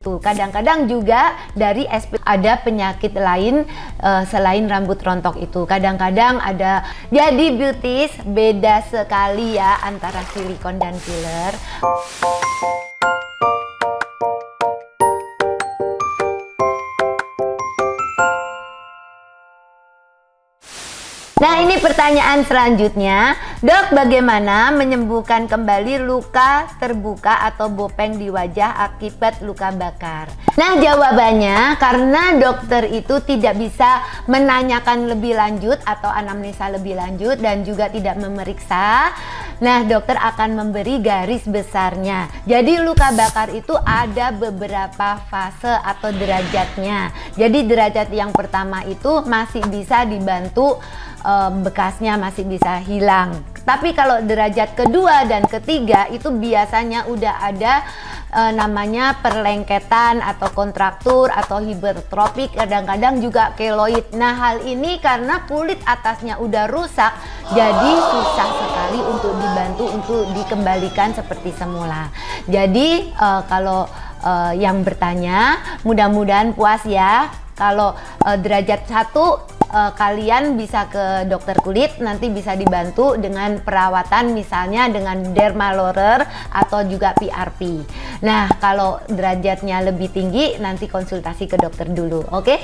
Kadang-kadang juga dari ada penyakit lain selain rambut rontok itu. Kadang-kadang ada. Jadi beauties, beda sekali ya antara silikon dan filler. Nah, ini pertanyaan selanjutnya. Dok, bagaimana menyembuhkan kembali luka terbuka atau bopeng di wajah akibat luka bakar? Nah, jawabannya karena dokter itu tidak bisa menanyakan lebih lanjut atau anamnesa lebih lanjut dan juga tidak memeriksa. Nah, dokter akan memberi garis besarnya. Jadi luka bakar itu ada beberapa fase atau derajatnya. Jadi derajat yang pertama itu masih bisa dibantu, bekasnya masih bisa hilang. Tapi kalau derajat kedua dan ketiga itu biasanya udah ada namanya perlengketan atau kontraktur atau hipertropik, kadang-kadang juga keloid. Nah, hal ini karena kulit atasnya udah rusak, jadi susah sekali untuk dibantu untuk dikembalikan seperti semula. Jadi kalau yang bertanya, mudah-mudahan puas ya. Kalau derajat 1 kalian bisa ke dokter kulit, nanti bisa dibantu dengan perawatan misalnya dengan dermalorer atau juga PRP. Nah, kalau derajatnya lebih tinggi nanti konsultasi ke dokter dulu, oke?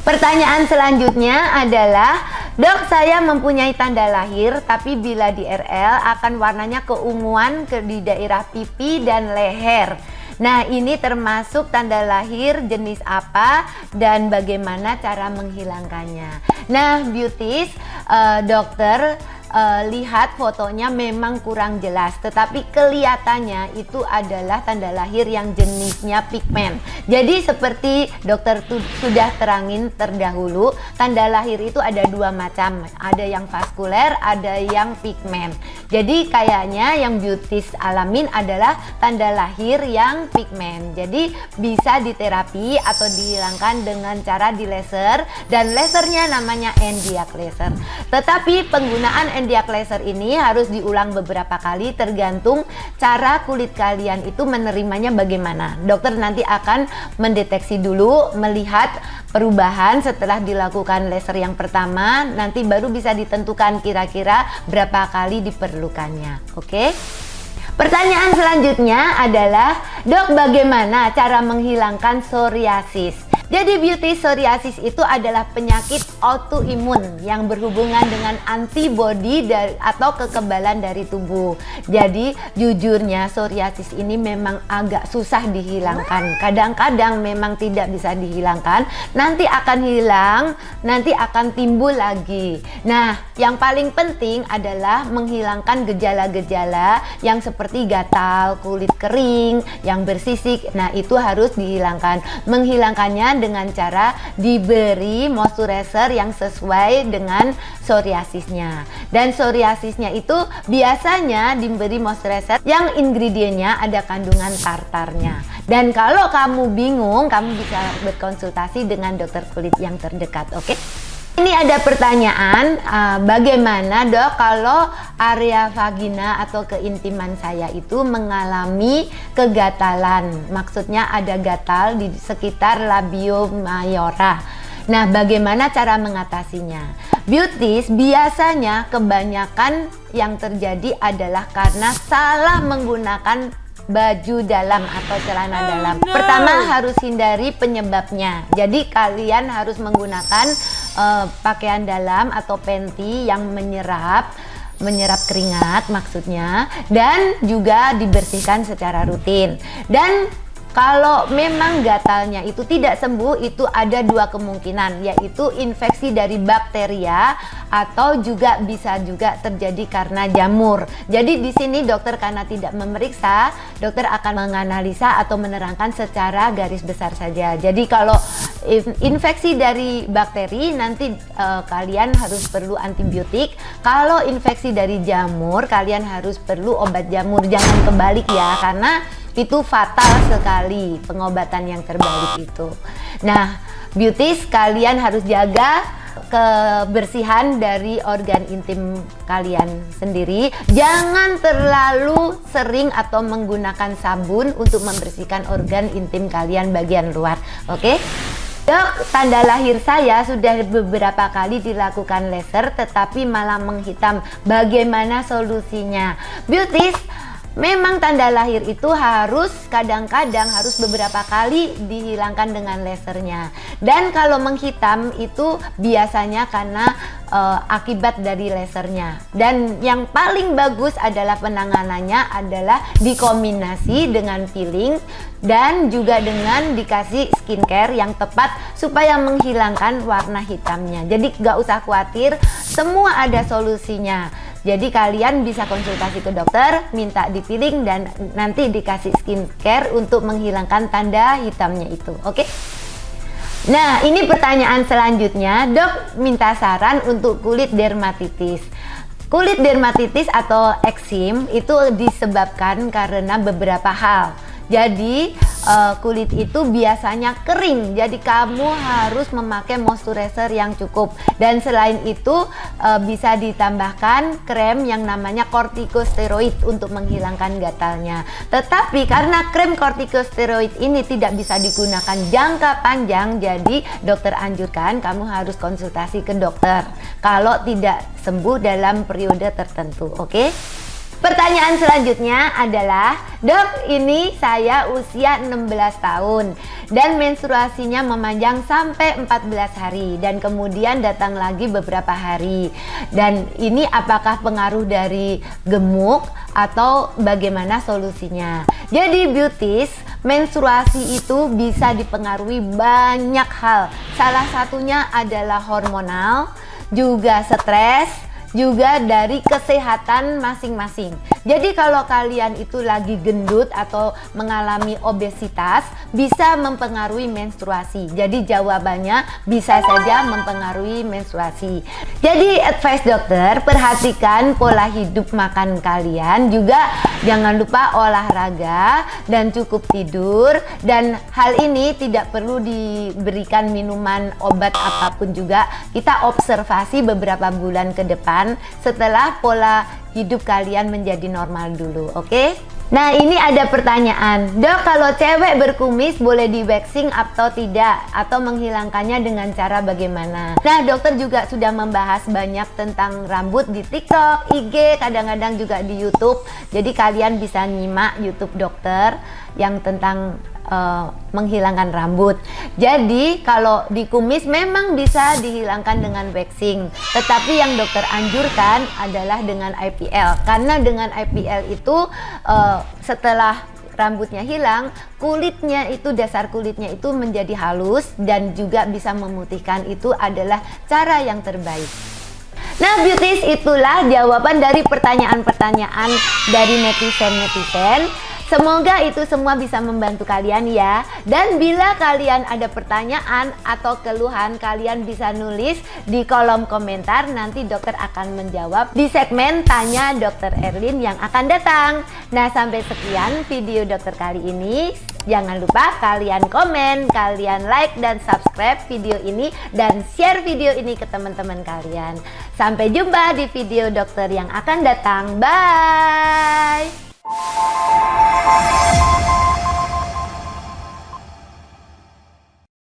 Pertanyaan selanjutnya adalah, dok, saya mempunyai tanda lahir tapi bila di RL akan warnanya keunguan di daerah pipi dan leher. Nah, ini termasuk tanda lahir jenis apa dan bagaimana cara menghilangkannya? Nah, beauties, dokter lihat fotonya memang kurang jelas, tetapi kelihatannya itu adalah tanda lahir yang jenisnya pigmen. Jadi seperti dokter sudah terangin terdahulu, tanda lahir itu ada dua macam, ada yang vaskuler, ada yang pigmen. Jadi kayaknya yang beauties alamin adalah tanda lahir yang pigmen. Jadi bisa diterapi atau dihilangkan dengan cara di laser, dan lasernya namanya NDIAC laser. Tetapi penggunaan NDIAC laser ini harus diulang beberapa kali tergantung cara kulit kalian itu menerimanya bagaimana. Dokter nanti akan mendeteksi dulu, melihat perubahan setelah dilakukan laser yang pertama, nanti baru bisa ditentukan kira-kira berapa kali diperlukannya. Oke? Pertanyaan selanjutnya adalah, dok, bagaimana cara menghilangkan psoriasis? Jadi beauty, psoriasis itu adalah penyakit autoimun yang berhubungan dengan antibodi atau kekebalan dari tubuh. Jadi jujurnya psoriasis ini memang agak susah dihilangkan. Kadang-kadang memang tidak bisa dihilangkan, nanti akan hilang, nanti akan timbul lagi. Nah, yang paling penting adalah menghilangkan gejala-gejala yang seperti gatal, kulit kering, yang bersisik. Nah, itu harus dihilangkan. Menghilangkannya dengan cara diberi moisturizer yang sesuai dengan psoriasisnya. Dan psoriasisnya itu biasanya diberi moisturizer yang ingredientnya ada kandungan tartarnya. Dan kalau kamu bingung, kamu bisa berkonsultasi dengan dokter kulit yang terdekat, oke? Ini ada pertanyaan, bagaimana dok kalau area vagina atau keintiman saya itu mengalami kegatalan, maksudnya ada gatal di sekitar labio mayora. Nah, bagaimana cara mengatasinya? Beauties, biasanya kebanyakan yang terjadi adalah karena salah menggunakan baju dalam atau celana dalam. Pertama, harus hindari penyebabnya. Jadi kalian harus menggunakan pakaian dalam atau panty yang menyerap keringat maksudnya, dan juga dibersihkan secara rutin. Dan kalau memang gatalnya itu tidak sembuh, itu ada dua kemungkinan, yaitu infeksi dari bakteria atau juga bisa juga terjadi karena jamur. Jadi di sini dokter karena tidak memeriksa, dokter akan menganalisa atau menerangkan secara garis besar saja. Jadi kalau infeksi dari bakteri, nanti kalian harus perlu antibiotik. Kalau infeksi dari jamur, kalian harus perlu obat jamur. Jangan kebalik ya, karena itu fatal sekali pengobatan yang terbalik itu. Nah, beauties, kalian harus jaga kebersihan dari organ intim kalian sendiri. Jangan terlalu sering atau menggunakan sabun untuk membersihkan organ intim kalian bagian luar. Oke? Dok, tanda lahir saya sudah beberapa kali dilakukan laser tetapi malah menghitam. Bagaimana solusinya? Beauties, memang tanda lahir itu harus kadang-kadang harus beberapa kali dihilangkan dengan lasernya. Dan kalau menghitam itu biasanya karena akibat dari lasernya. Dan yang paling bagus adalah penanganannya adalah dikombinasi dengan peeling dan juga dengan dikasih skincare yang tepat supaya menghilangkan warna hitamnya. Jadi gak usah khawatir, semua ada solusinya. Jadi kalian bisa konsultasi ke dokter, minta di-peeling dan nanti dikasih skincare untuk menghilangkan tanda hitamnya itu. Oke? Nah, ini pertanyaan selanjutnya. Dok minta saran untuk kulit dermatitis. Kulit dermatitis atau eksim itu disebabkan karena beberapa hal. Jadi kulit itu biasanya kering, jadi kamu harus memakai moisturizer yang cukup. Dan selain itu bisa ditambahkan krem yang namanya kortikosteroid untuk menghilangkan gatalnya. Tetapi karena krem kortikosteroid ini tidak bisa digunakan jangka panjang, jadi dokter anjurkan kamu harus konsultasi ke dokter kalau tidak sembuh dalam periode tertentu. Oke? Pertanyaan selanjutnya adalah, dok, ini saya usia 16 tahun dan menstruasinya memanjang sampai 14 hari dan kemudian datang lagi beberapa hari. Dan ini apakah pengaruh dari gemuk atau bagaimana solusinya? Jadi beauties, menstruasi itu bisa dipengaruhi banyak hal. Salah satunya adalah hormonal, juga stres, juga dari kesehatan masing-masing. Jadi kalau kalian itu lagi gendut atau mengalami obesitas, bisa mempengaruhi menstruasi. Jadi jawabannya bisa saja mempengaruhi menstruasi. Jadi advice dokter, perhatikan pola hidup makan kalian, juga jangan lupa olahraga dan cukup tidur. Dan hal ini tidak perlu diberikan minuman obat apapun juga. Kita observasi beberapa bulan ke depan setelah pola hidup kalian menjadi normal dulu, oke? Nah, ini ada pertanyaan, dok, kalau cewek berkumis boleh di waxing atau tidak, atau menghilangkannya dengan cara bagaimana? Nah, dokter juga sudah membahas banyak tentang rambut di TikTok, IG, kadang-kadang juga di YouTube. Jadi kalian bisa nyimak YouTube dokter yang tentang menghilangkan rambut. Jadi kalau di kumis memang bisa dihilangkan dengan waxing, tetapi yang dokter anjurkan adalah dengan IPL, karena dengan IPL itu setelah rambutnya hilang, kulitnya itu, dasar kulitnya itu menjadi halus dan juga bisa memutihkan. Itu adalah cara yang terbaik. Nah beauties, itulah jawaban dari pertanyaan-pertanyaan dari netizen-netizen. Semoga itu semua bisa membantu kalian ya. Dan bila kalian ada pertanyaan atau keluhan, kalian bisa nulis di kolom komentar. Nanti dokter akan menjawab di segmen Tanya Dokter Erlin yang akan datang. Nah, sampai sekian video dokter kali ini. Jangan lupa kalian komen, kalian like dan subscribe video ini, dan share video ini ke teman-teman kalian. Sampai jumpa di video dokter yang akan datang. Bye!